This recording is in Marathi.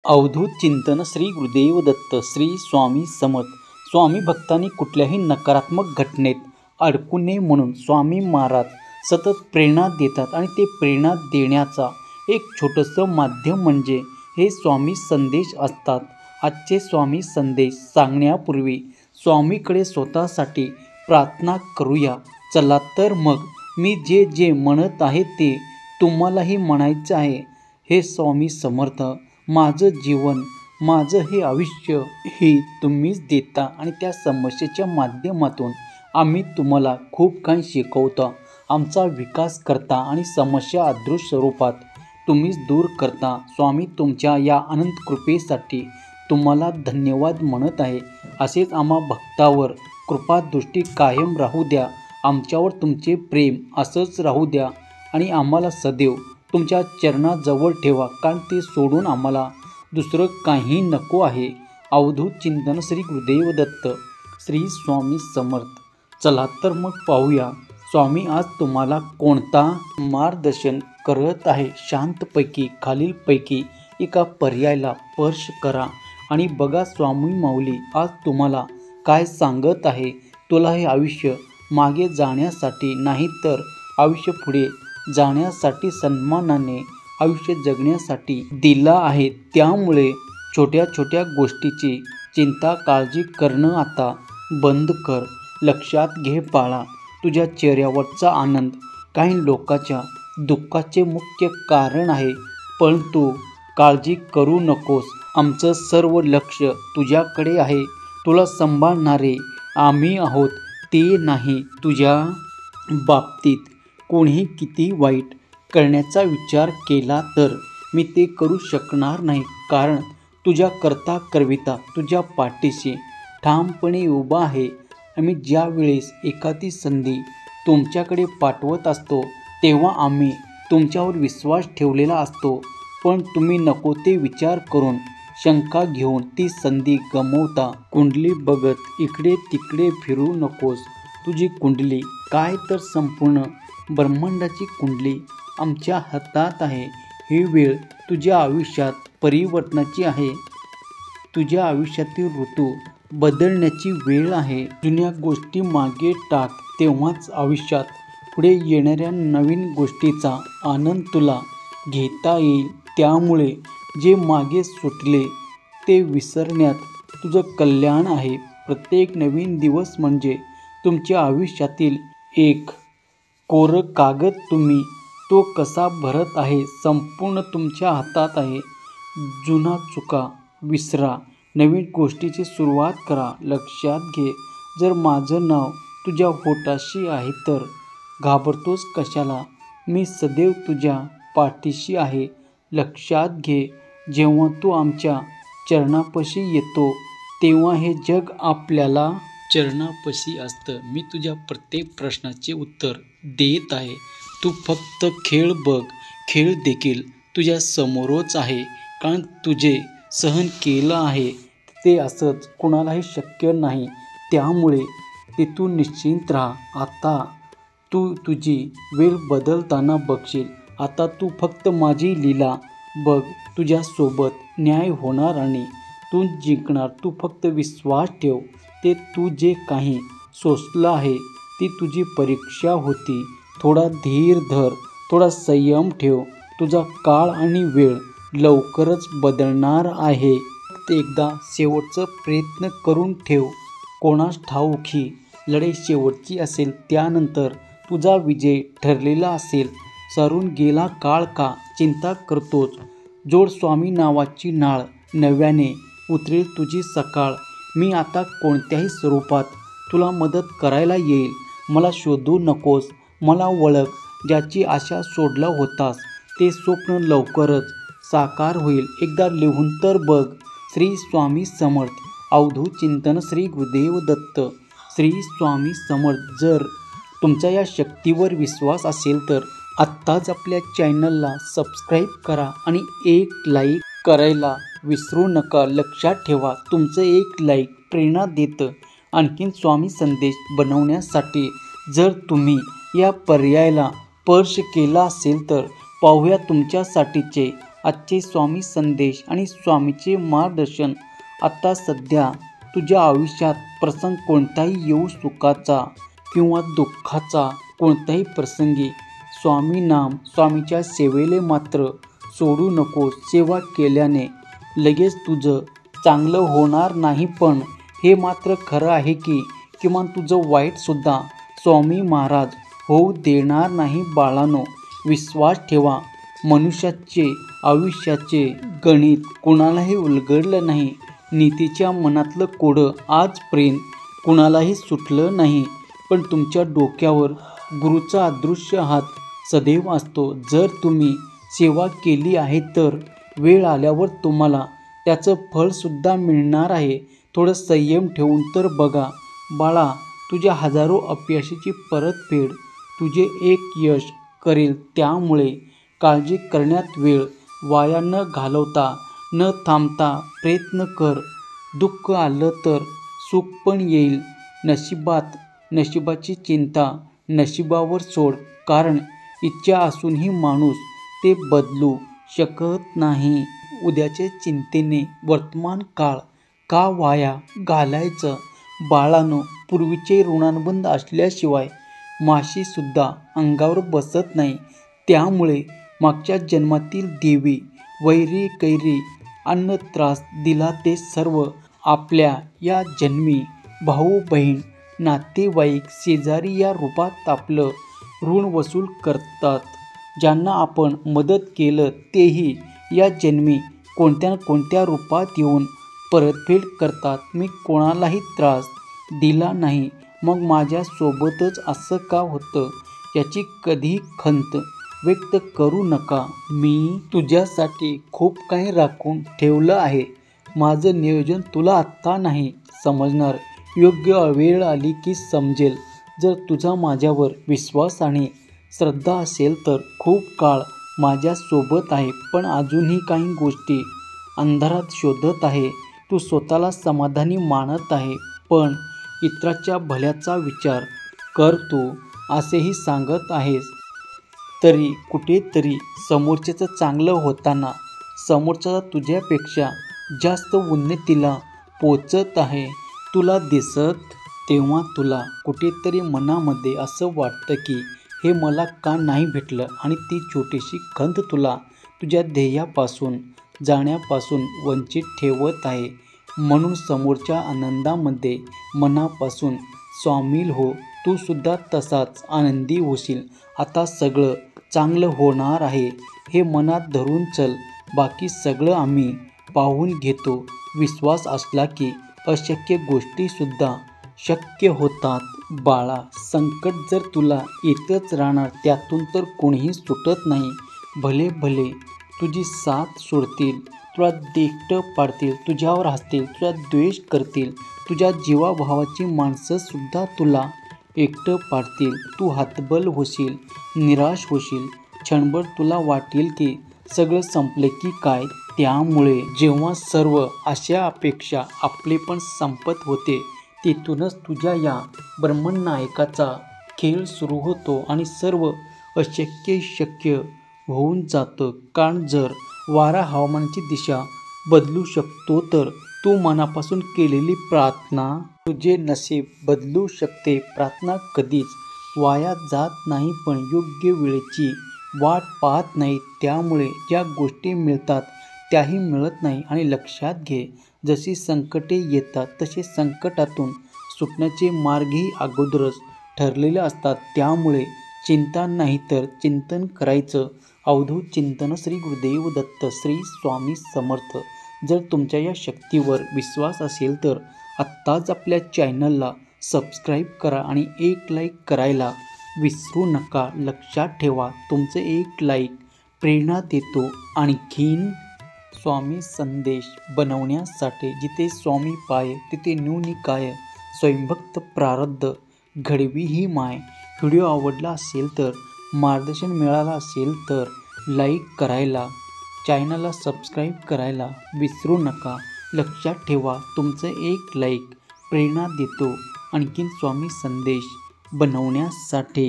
अवधूत चिंतन श्री गुरुदेव दत्त श्री स्वामी समर्थ. स्वामी भक्तांनी कुठल्याही नकारात्मक घटनेत अडकू नये म्हणून स्वामी महाराज सतत प्रेरणा देतात आणि ते प्रेरणा देण्याचा एक छोटंसं माध्यम म्हणजे हे स्वामी संदेश असतात. आजचे स्वामी संदेश सांगण्यापूर्वी स्वामीकडे स्वतःसाठी प्रार्थना करूया. चला तर मग मी जे जे म्हणत आहे ते तुम्हालाही म्हणायचं आहे. हे स्वामी समर्थ, माझं जीवन, माझं हे आयुष्य हे तुम्हीच देता आणि त्या समस्येच्या माध्यमातून आम्ही तुम्हाला खूप काही शिकवतो. आमचा विकास करता आणि समस्या अदृश्य स्वरूपात तुम्हीच दूर करता. स्वामी, तुमच्या या अनंत कृपेसाठी तुम्हाला धन्यवाद म्हणत आहे. असेच आम्हा भक्तावर कृपादृष्टी कायम राहू द्या. आमच्यावर तुमचे प्रेम असंच राहू द्या आणि आम्हाला सदैव तुमच्या चरणाजवळ ठेवा, कारण ते सोडून आम्हाला दुसरं काही नको आहे. अवधूत चिंतन श्री गुरुदेव दत्त श्री स्वामी समर्थ. चला तर मग पाहूया स्वामी आज तुम्हाला कोणता मार्गदर्शन करत आहे. शांतपैकी खालीलपैकी एका पर्यायाला स्पर्श करा आणि बघा स्वामी माऊली आज तुम्हाला काय सांगत आहे. तुला हे आयुष्य मागे जाण्यासाठी नाही तर आयुष्य पुढे जाण्यासाठी, सन्मानाने आयुष्य जगण्यासाठी दिला आहे. त्यामुळे छोट्या छोट्या गोष्टीची चिंता काळजी करणं आता बंद कर. लक्षात घे बाळा, तुझ्या चेहऱ्यावरचा आनंद काही लोकांच्या दुःखाचे मुख्य कारण आहे. पण तू काळजी करू नकोस. आमचं सर्व लक्ष तुझ्याकडे आहे. तुला सांभाळणारे आम्ही आहोत. ते नाही, तुझ्या बाबतीत कोणीही किती वाईट करण्याचा विचार केला तर मी ते करू शकणार नाही, कारण तुझ्या करता करविता तुझ्या पाठीशी ठामपणे उभा आहे. आम्ही ज्या वेळेस एखादी संधी तुमच्याकडे पाठवत असतो तेव्हा आम्ही तुमच्यावर विश्वास ठेवलेला असतो, पण तुम्ही नको ते विचार करून शंका घेऊन ती संधी गमावता. कुंडली बघत इकडे तिकडे फिरू नकोस. तुझी कुंडली काय तर संपूर्ण ब्रह्मांडाची कुंडली आमच्या हातात आहे. ही वेळ तुझ्या आयुष्यात परिवर्तनाची आहे. तुझ्या आयुष्यातील ऋतू बदलण्याची वेळ आहे. जुन्या गोष्टी मागे टाक, तेव्हाच आयुष्यात पुढे येणाऱ्या नवीन गोष्टीचा आनंद तुला घेता येईल. त्यामुळे जे मागे सुटले ते विसरण्यात तुझं कल्याण आहे. प्रत्येक नवीन दिवस म्हणजे तुमच्या आयुष्यातील एक कोरं कागद. तुम्ही तो कसा भरत आहे संपूर्ण तुमच्या हातात आहे. जुना चुका विसरा, नवीन गोष्टीची सुरुवात करा. लक्षात घे, जर माझं नाव तुझ्या होठाशी आहे तर घाबरतोस कशाला. मी सदैव तुझ्या पाठीशी आहे. लक्षात घे, जेव्हा तू आमच्या चरणापाशी येतो तेव्हा हे जग आपल्याला चरणापाशी असतं. मी तुझ्या प्रत्येक प्रश्नाचे उत्तर देत आहे. तू फक्त खेळ बघ. खेळ देखील तुझ्या समोरच आहे, कारण तुझे सहन केलं आहे ते असंच कुणालाही शक्य नाही. त्यामुळे तिथून निश्चिंत राहा. आता तू तुझी वेळ बदलताना बघशील. आता तू फक्त माझी लीला बघ. तुझ्यासोबत न्याय होणार आणि तू जिंकणार. तू फक्त विश्वास ठेव. ते तू जे काही सोसलं आहे ती तुझी परीक्षा होती. थोडा धीर धर, थोडा संयम ठेव. तुझा काळ आणि वेळ लवकरच बदलणार आहे. फक्त एकदा शेवटचा प्रयत्न करून ठेव. कोणास ठाऊक ही लढाई शेवटची असेल, त्यानंतर तुझा विजय ठरलेला असेल. सरून गेला काळ का चिंता करतोच. जोड स्वामी नावाची नाळ, नव्याने उतरेल तुझी सकाळ. मी आता कोणत्याही स्वरूपात तुला मदत करायला येईल. मला शोधू नकोस, मला ओळख. ज्याची आशा सोडला होतास ते स्वप्न लवकरच साकार होईल. एकदा लिहून तर बघ. श्री स्वामी समर्थ. अवधूत चिंतन श्री गुरुदेव दत्त श्री स्वामी समर्थ. जर तुमचा या शक्तीवर विश्वास असेल तर आत्ताच आपल्या चॅनलला सबस्क्राईब करा आणि एक लाईक करायला विसरू नका. लक्षात ठेवा, तुमचं एक लाईक प्रेरणा देतं आणखीन स्वामी संदेश बनवण्यासाठी. जर तुम्ही या पर्यायाला स्पर्श केला असेल तर पाहूया तुमच्यासाठीचे आजचे स्वामी संदेश आणि स्वामीचे मार्गदर्शन. आता सध्या तुझ्या आयुष्यात प्रसंग कोणताही येऊ, सुखाचा किंवा दुःखाचा कोणत्याही प्रसंगी स्वामी नाम, स्वामीच्या सेवेला मात्र सोडू नकोस. सेवा केल्याने लगेच तुझं चांगलं होणार नाही, पण हे मात्र खरं आहे की किमान तुझं वाईटसुद्धा स्वामी महाराज होऊ देणार नाही. बाळांनो, विश्वास ठेवा. मनुष्याचे आयुष्याचे गणित कुणालाही उलगडलं नाही. नीतीच्या मनातलं कोडं आजपर्यंत कुणालाही सुटलं नाही, पण तुमच्या डोक्यावर गुरुचा अदृश्य हात सदैव असतो. जर तुम्ही सेवा केली आहे तर वेळ आल्यावर तुम्हाला त्याचं फळसुद्धा मिळणार आहे. थोडं संयम ठेवून तर बघा बाळा, तुझ्या हजारो अपयशाची परतफेड तुझे एक यश करेल. त्यामुळे काळजी करण्यात वेळ वाया न घालवता, न थांबता प्रयत्न कर. दुःख आलं तर सुख पण येईल. नशिबाची चिंता नशिबावर सोड, कारण इच्छा असूनही माणूस ते बदलू शकत नाही. उद्याच्या चिंतेने वर्तमान काळ का वाया घालायचं? बाळांनो, पूर्वीचे ऋणानुबंध असल्याशिवाय माशीसुद्धा अंगावर बसत नाही. त्यामुळे मागच्या जन्मातील देवी, वैरी, कैरी, अन्न त्रास दिला ते सर्व आपल्या या जन्मी भाऊ बहीण, नातेवाईक, शेजारी या रूपात आपलं ऋण वसूल करतात. ज्यांना आपण मदत केलं तेही या जन्मी कोणत्या ना कोणत्या रूपात येऊन परतफेड करतात. मी कोणालाही त्रास दिला नाही, मग माझ्यासोबतच असं का होतं याची कधीही खंत व्यक्त करू नका. मी तुझ्यासाठी खूप काही राखून ठेवलं आहे. माझं नियोजन तुला आत्ता नाही समजणार, योग्य वेळ आली की समजेल. जर तुझा माझ्यावर विश्वास आणि श्रद्धा असेल तर खूप काळ माझ्यासोबत आहे, पण अजूनही काही गोष्टी अंधारात शोधत आहे. तू स्वतःला समाधानी मानत आहे, पण इतरांच्या भल्याचा विचार कर तू, असेही सांगत आहेस. तरी कुठेतरी समोरच्याचं चांगलं होताना समोरचा तुझ्यापेक्षा जास्त उन्नतीला पोचत आहे तुला दिसत, तेव्हा तुला कुठेतरी मनामध्ये असं वाटतं की हे मला का नाही भेटलं, आणि ती छोटीशी खंत तुला तुझ्या ध्येयापासून जाण्यापासून वंचित ठेवत आहे. म्हणून समोरच्या आनंदामध्ये मनापासून सामील हो. तू सुद्धा तसाच आनंदी होशील. आता सगळं चांगलं होणार आहे हे मनात धरून चल. बाकी सगळं आम्ही पाहून घेतो. विश्वास असला की अशक्य गोष्टीसुद्धा शक्य होतात. बाळा, संकट जर तुला येतच राहणार, त्यातून तर कोणीही सुटत नाही. भले तुझी साथ सोडतील, तुला देखटं पाडतील, तुझ्यावर हसतील, तुझा द्वेष करतील, तुझ्या जीवाभावाची माणसंसुद्धा तुला एकटं पाडतील. तू हतबल होशील, निराश होशील. क्षणभर तुला वाटेल की सगळं संपलं की काय. त्यामुळे जेव्हा सर्व आशा अपेक्षा आपले पण संपत होते, तिथूनच तुझ्या या ब्रह्मनायकाचा खेळ सुरू होतो आणि सर्व अशक्य शक्य होऊन जातं. कारण जर वारा हवामानाची दिशा बदलू शकतो, तर तू मनापासून केलेली प्रार्थना तुझे नशीब बदलू शकते. प्रार्थना कधीच वाया जात नाही, पण योग्य वेळेची वाट पाहत नाही. त्यामुळे ज्या गोष्टी मिळतात त्याही मिळत नाही. आणि लक्षात घे, जशी संकटे येतात तसे संकटातून सुटण्याचे मार्गही अगोदरच ठरलेले असतात. त्यामुळे चिंता नाही तर चिंतन करायचं. अवधूत चिंतन. श्री गुरुदेव दत्त. श्री स्वामी समर्थ. जर तुमच्या या शक्तीवर विश्वास असेल तर आत्ताच आपल्या चॅनलला सबस्क्राईब करा आणि एक लाईक करायला विसरू नका. लक्षात ठेवा, तुमचं एक लाईक प्रेरणा देतो आणखीन स्वामी संदेश बनवण्यासाठी. जिथे स्वामी पाय तिथे न्यूनी काय, स्वयंभक्त प्रारब्ध घडवी ही माय. व्हिडिओ आवडला असेल तर, मार्गदर्शन मिळालं असेल तर लाईक करायला, चॅनलला सबस्क्राईब करायला विसरू नका. लक्षात ठेवा, तुमचं एक लाईक प्रेरणा देतो आणखीन स्वामी संदेश बनवण्यासाठी.